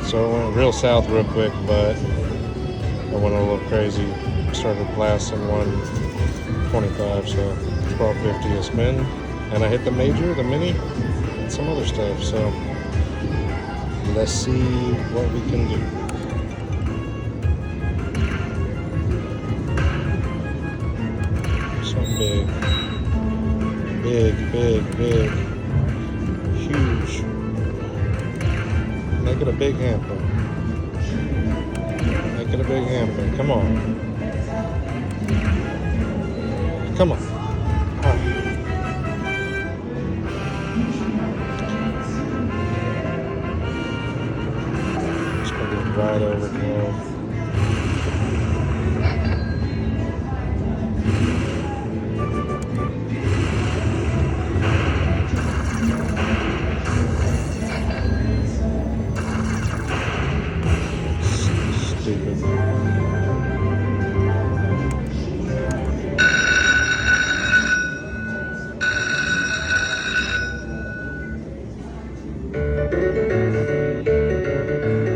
So it went real south real quick, but I went a little crazy. Started blasting 125, so 1250 a spin. And I hit the major, the mini, and some other stuff. So let's see what we can do. Something big. Big, big, big. Huge. Make it a big hamper. Make it a big hamper. Come on. Come on. Ah. Just gonna get right over here. Stupid.